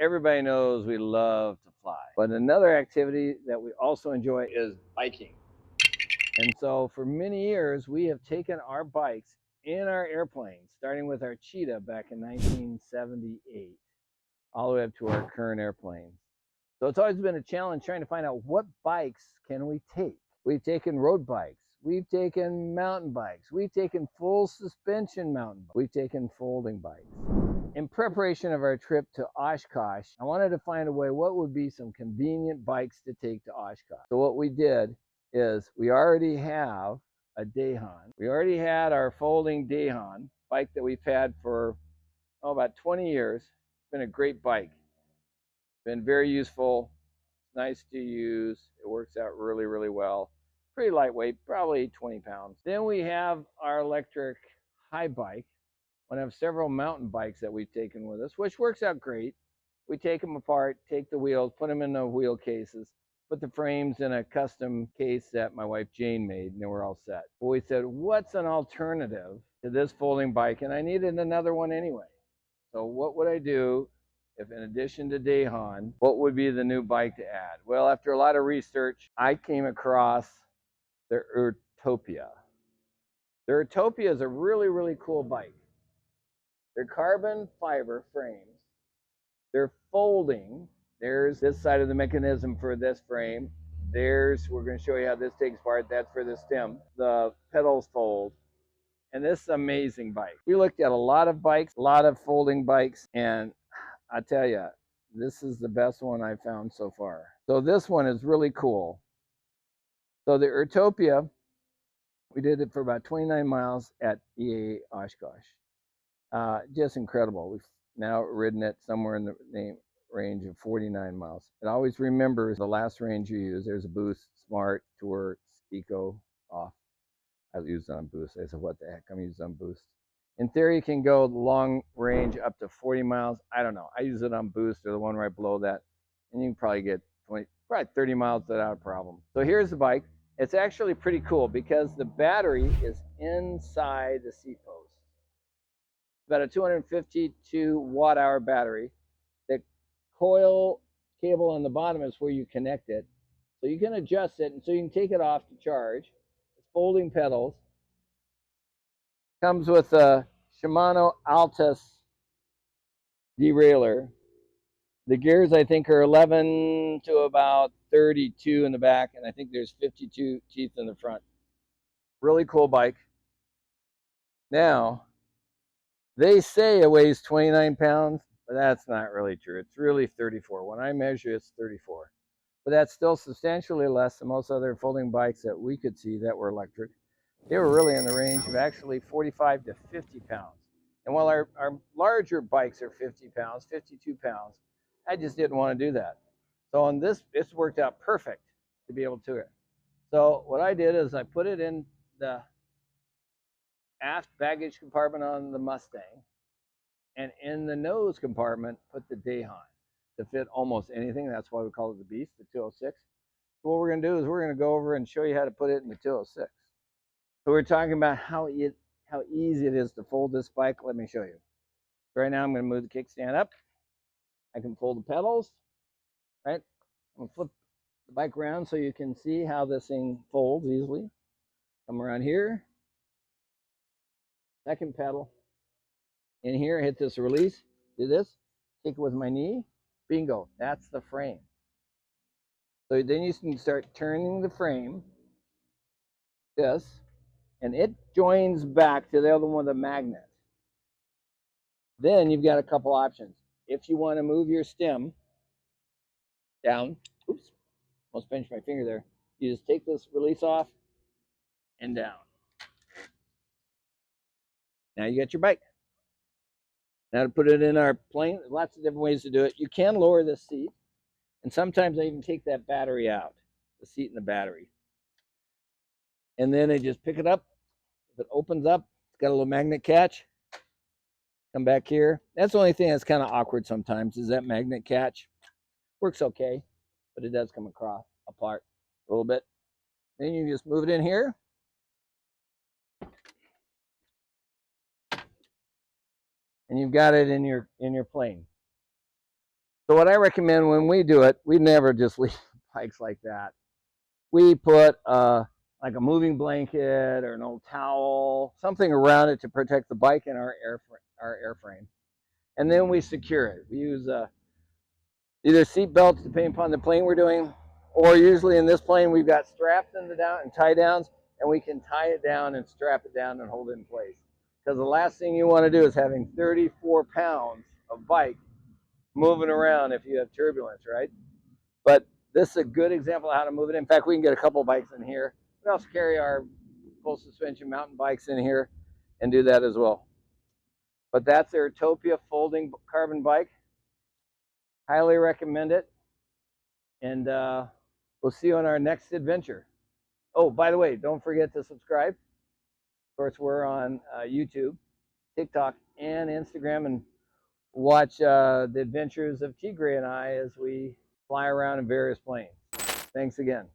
Everybody knows we love to fly, but another activity that we also enjoy is biking. And so for many years, we have taken our bikes in our airplanes, starting with our Cheetah back in 1978, all the way up to our current airplanes. So it's always been a challenge trying to find out what bikes can we take. We've taken road bikes, we've taken mountain bikes, we've taken full suspension mountain bikes, we've taken folding bikes. In preparation of our trip to Oshkosh, I wanted to find a way what would be some convenient bikes to take to Oshkosh. So what we did is we already have a Dayhan. We already had our folding Dayhan bike that we've had for about 20 years. It's been a great bike. Been very useful. It's nice to use. It works out really, really well. Pretty lightweight, probably 20 pounds. Then we have our electric high bike. I have several mountain bikes that we've taken with us, which works out great. We take them apart, take the wheels, put them in the wheel cases, put the frames in a custom case that my wife Jane made, and then we're all set. But we said, what's an alternative to this folding bike? And I needed another one anyway. So what would I do if, in addition to Dayhan, what would be the new bike to add? Well, after a lot of research, I came across the Urtopia. The Urtopia is a really, really cool bike. They're carbon fiber frames. They're folding. There's this side of the mechanism for this frame. We're going to show you how this takes part. That's for the stem. The pedals fold. And this is an amazing bike. We looked at a lot of bikes, a lot of folding bikes, and I tell you, this is the best one I've found so far. So this one is really cool. So the Urtopia, we did it for about 29 miles at EAA Oshkosh. Just incredible. We've now ridden it somewhere in the range of 49 miles. It always remembers the last range you use. There's a boost, smart, tour, eco, off. I used it on boost. I said, what the heck? I'm using it on boost. In theory, you can go long range up to 40 miles. I don't know. I use it on boost or the one right below that. And you can probably get probably 30 miles without a problem. So here's the bike. It's actually pretty cool because the battery is inside the seat post. About a 252 watt hour battery. The coil cable on the bottom is where you connect it. So you can adjust it, and so you can take it off to charge. It's folding pedals. Comes with a Shimano Altus derailleur. The gears, I think, are 11 to about 32 in the back, and I think there's 52 teeth in the front. Really cool bike. Now, they say it weighs 29 pounds, but that's not really true. It's really 34. When I measure, it's 34. But that's still substantially less than most other folding bikes that we could see that were electric. They were really in the range of actually 45 to 50 pounds. And while our larger bikes are 50 pounds, 52 pounds, I just didn't want to do that. So on this, it's worked out perfect to be able to do it. So what I did is I put it in the aft baggage compartment on the Mustang, and in the nose compartment put the Dayhan to fit almost anything. That's why we call it the Beast, the 206. So what we're going to do is we're going to go over and show you how to put it in the 206. So we're talking about how easy it is to fold this bike. Let me show you. So right now I'm going to move the kickstand up. I can fold the pedals, right? I'm going to flip the bike around so you can see how this thing folds easily. Come around here. Second pedal. In here, hit this release. Do this. Take it with my knee. Bingo. That's the frame. So then you can start turning the frame. This. And it joins back to the other one with a magnet. Then you've got a couple options. If you want to move your stem down, oops, almost pinched my finger there. You just take this release off and down. Now you got your bike. Now to put it in our plane, lots of different ways to do it. You can lower this seat, and sometimes I even take that battery out, the seat and the battery. And then I just pick it up. If it opens up, it's got a little magnet catch. Come back here. That's the only thing that's kind of awkward sometimes is that magnet catch. Works okay, but it does come apart a little bit. Then you just move it in here. And you've got it in your plane. So what I recommend when we do it, we never just leave bikes like that. We put like a moving blanket or an old towel, something around it to protect the bike and our airframe. And then we secure it. We use either seat belts, depending upon the plane we're doing, or usually in this plane, we've got straps in the down and tie downs, and we can tie it down and strap it down and hold it in place. Because the last thing you want to do is having 34 pounds of bike moving around if you have turbulence, right? But this is a good example of how to move it. In fact, we can get a couple bikes in here. We also carry our full suspension mountain bikes in here and do that as well. But that's the Urtopia folding carbon bike. Highly recommend it. And we'll see you on our next adventure. Oh, by the way, don't forget to subscribe. Of course, we're on YouTube, TikTok, and Instagram, and watch the adventures of Tigre and I as we fly around in various planes. Thanks again.